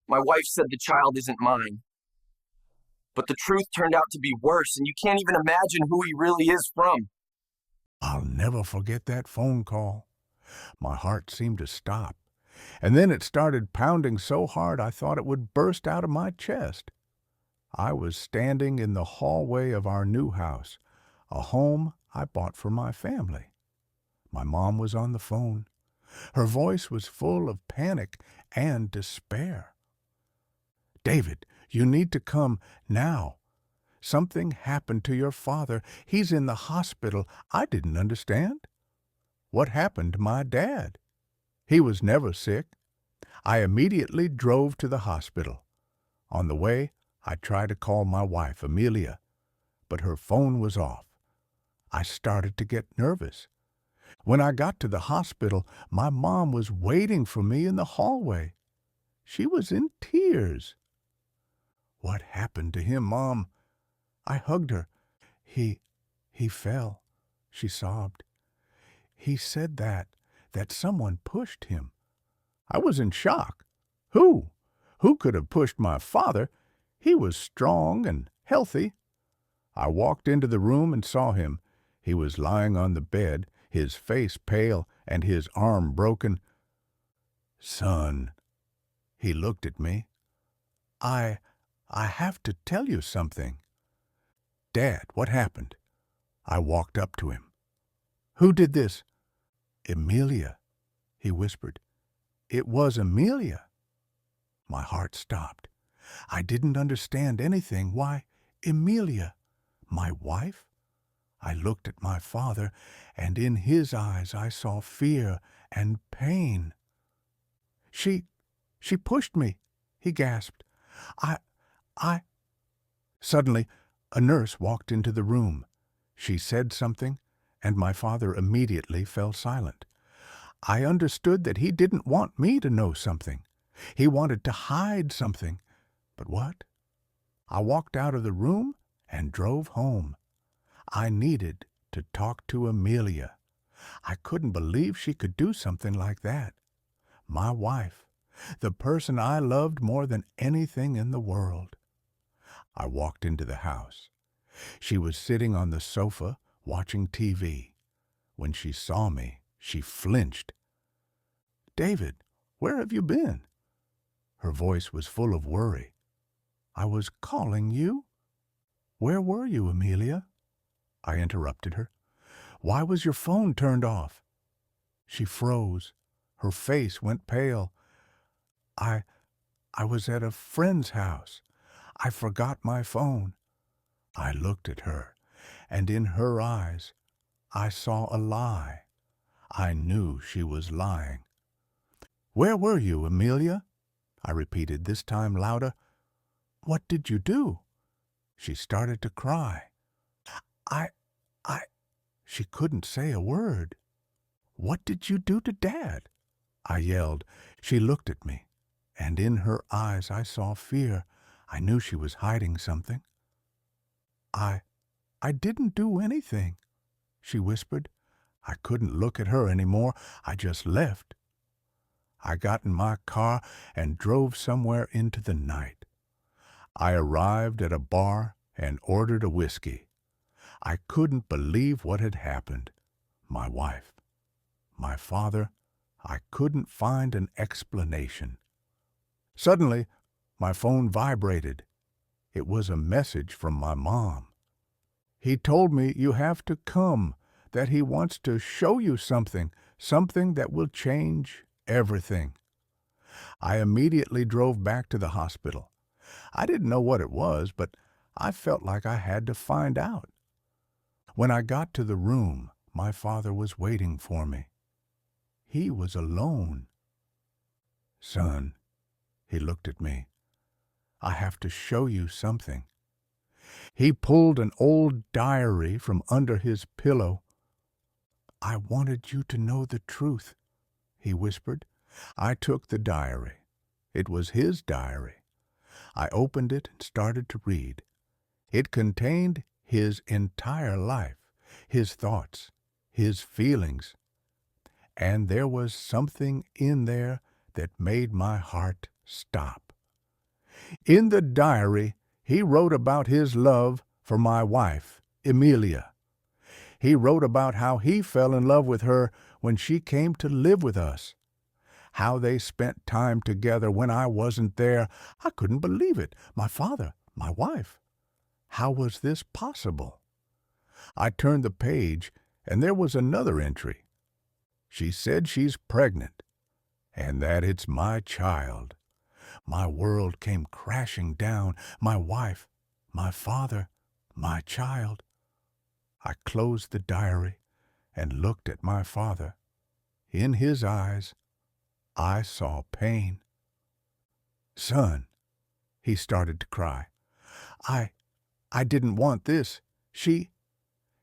My wife said the child isn't mine. But the truth turned out to be worse, and you can't even imagine who he really is from. I'll never forget that phone call. My heart seemed to stop, and then it started pounding so hard I thought it would burst out of my chest. I was standing in the hallway of our new house, a home I bought for my family. My mom was on the phone. Her voice was full of panic and despair. "David, you need to come now. Something happened to your father. He's in the hospital." I didn't understand. What happened to my dad? He was never sick. I immediately drove to the hospital. On the way, I tried to call my wife, Amelia, but her phone was off. I started to get nervous. When I got to the hospital, my mom was waiting for me in the hallway. She was in tears. "What happened to him, Mom?" I hugged her. He fell," she sobbed. "He said that someone pushed him." I was in shock. Who? Who could have pushed my father? He was strong and healthy. I walked into the room and saw him. He was lying on the bed, his face pale and his arm broken. "Son," he looked at me. I have to tell you something." "Dad, what happened?" I walked up to him. "Who did this?" "Amelia," he whispered. "It was Amelia." My heart stopped. I didn't understand anything. Why, Amelia, my wife? I looked at my father, and in his eyes I saw fear and pain. She pushed me," he gasped. I, I. Suddenly, a nurse walked into the room. She said something, and my father immediately fell silent. I understood that he didn't want me to know something. He wanted to hide something. But what? I walked out of the room and drove home. I needed to talk to Amelia. I couldn't believe she could do something like that. My wife, the person I loved more than anything in the world. I walked into the house. She was sitting on the sofa watching TV. When she saw me, she flinched. "David, where have you been?" Her voice was full of worry. "I was calling you." "Where were you, Amelia?" I interrupted her. "Why was your phone turned off?" She froze. Her face went pale. I was at a friend's house. I forgot my phone." I looked at her, and in her eyes I saw a lie. I knew she was lying. "Where were you, Amelia?" I repeated, this time louder. "What did you do?" She started to cry. I, I, she couldn't say a word. "What did you do to Dad?" I yelled. She looked at me, and in her eyes I saw fear. I knew she was hiding something. I didn't do anything," she whispered. I couldn't look at her anymore. I just left. I got in my car and drove somewhere into the night. I arrived at a bar and ordered a whiskey. I couldn't believe what had happened. My wife, my father, I couldn't find an explanation. Suddenly, my phone vibrated. It was a message from my mom. "He told me you have to come, that he wants to show you something, something that will change everything." I immediately drove back to the hospital. I didn't know what it was, but I felt like I had to find out. When I got to the room, my father was waiting for me. He was alone. "Son," he looked at me, "I have to show you something." He pulled an old diary from under his pillow. "I wanted you to know the truth," he whispered. I took the diary. It was his diary. I opened it and started to read. It contained his entire life, his thoughts, his feelings. And there was something in there that made my heart stop. In the diary, he wrote about his love for my wife, Emilia. He wrote about how he fell in love with her when she came to live with us, how they spent time together when I wasn't there. I couldn't believe it. My father, my wife. How was this possible? I turned the page, and there was another entry. She said she's pregnant, and that it's my child. My world came crashing down. My wife, my father, my child. I closed the diary and looked at my father. In his eyes, I saw pain. Son, he started to cry. I didn't want this. She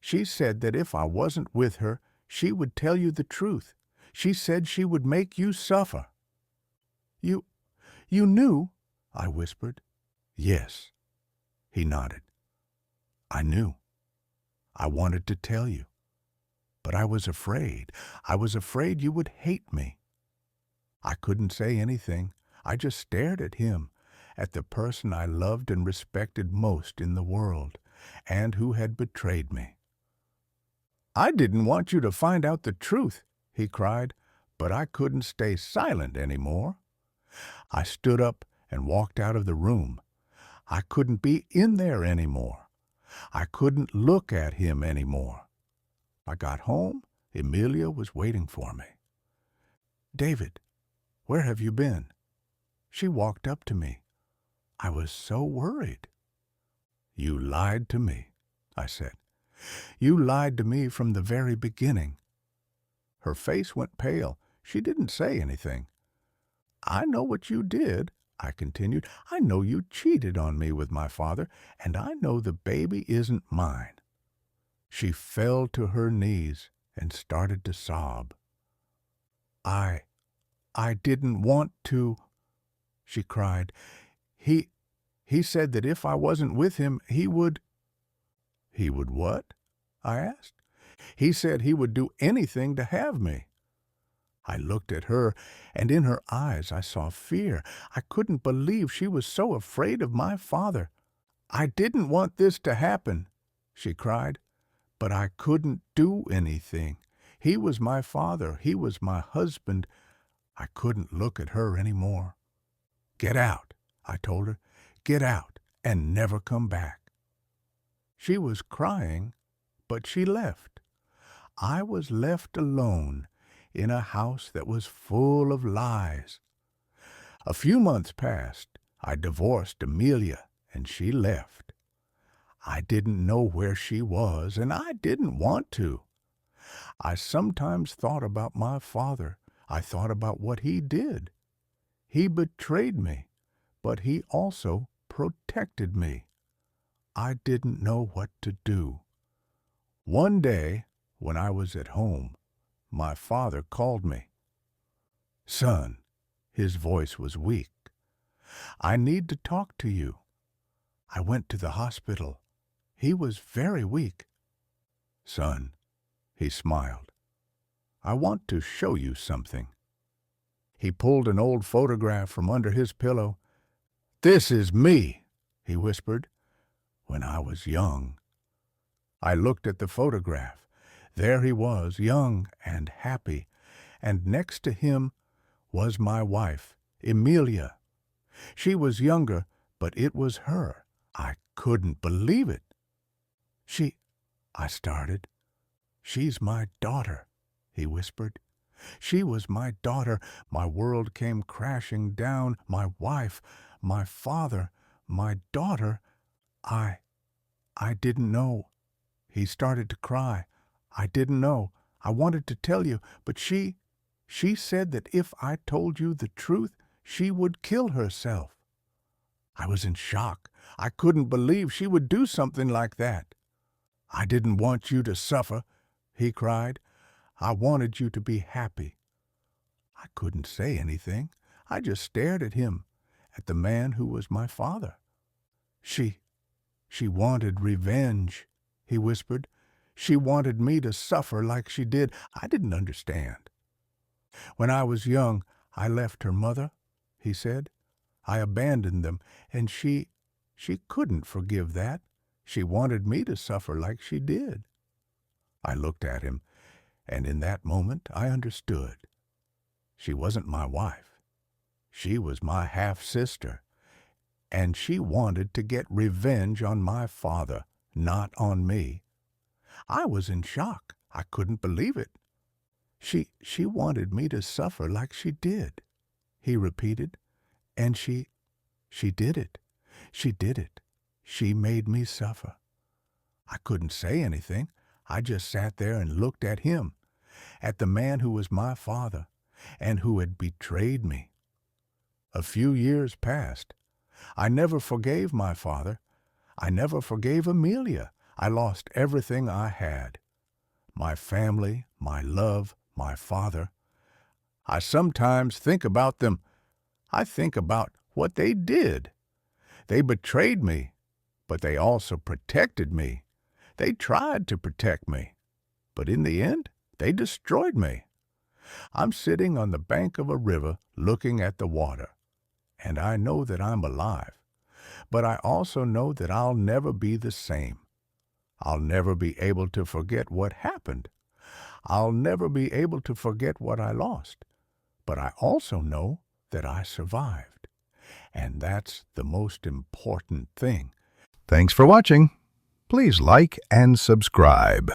said that if I wasn't with her, she would tell you the truth. She said she would make you suffer. You knew? I whispered. Yes, he nodded. I knew. I wanted to tell you. But I was afraid. I was afraid you would hate me. I couldn't say anything. I just stared at him, at the person I loved and respected most in the world, and who had betrayed me. I didn't want you to find out the truth, he cried, but I couldn't stay silent anymore. I stood up and walked out of the room. I couldn't be in there anymore. I couldn't look at him anymore. I got home. Emilia was waiting for me. David, where have you been? She walked up to me. I was so worried. You lied to me, I said. You lied to me from the very beginning. Her face went pale. She didn't say anything. I know what you did, I continued. I know you cheated on me with my father, and I know the baby isn't mine. She fell to her knees and started to sob. I didn't want to, she cried. He said that if I wasn't with him, he would... He would what? I asked. He said he would do anything to have me. I looked at her, and in her eyes I saw fear. I couldn't believe she was so afraid of my father. I didn't want this to happen, she cried, but I couldn't do anything. He was my father. He was my husband. I couldn't look at her any more. Get out, I told her. Get out and never come back. She was crying, but she left. I was left alone in a house that was full of lies. A few months passed. I divorced Emilia, and she left. I didn't know where she was, and I didn't want to. I sometimes thought about my father. I thought about what he did. He betrayed me, but he also protected me. I didn't know what to do. One day, when I was at home, my father called me. Son, his voice was weak. I need to talk to you. I went to the hospital. He was very weak. Son, he smiled. I want to show you something. He pulled an old photograph from under his pillow. This is me, he whispered, when I was young. I looked at the photograph. There he was, young and happy, and next to him was my wife, Emilia. She was younger, but it was her. I couldn't believe it. I started. She's my daughter, he whispered. She was my daughter. My world came crashing down. My wife, my father, my daughter. I didn't know. He started to cry. I didn't know. I wanted to tell you, but she said that if I told you the truth, she would kill herself. I was in shock. I couldn't believe she would do something like that. I didn't want you to suffer, he cried. I wanted you to be happy. I couldn't say anything. I just stared at him, at the man who was my father. She wanted revenge, he whispered. She wanted me to suffer like she did. I didn't understand. When I was young, I left her mother, he said. I abandoned them, and she couldn't forgive that. She wanted me to suffer like she did. I looked at him, and in that moment I understood. She wasn't my wife. She was my half-sister, and she wanted to get revenge on my father, not on me. I was in shock. I couldn't believe it. She wanted me to suffer like she did, he repeated, and she did it. She did it. She made me suffer. I couldn't say anything. I just sat there and looked at him, at the man who was my father and who had betrayed me. A few years passed. I never forgave my father. I never forgave Amelia. I lost everything I had. My family, my love, my father. I sometimes think about them. I think about what they did. They betrayed me, but they also protected me. They tried to protect me, but in the end, they destroyed me. I'm sitting on the bank of a river looking at the water, and I know that I'm alive, but I also know that I'll never be the same. I'll never be able to forget what happened. I'll never be able to forget what I lost, but I also know that I survived, and that's the most important thing. Thanks for watching. Please like and subscribe.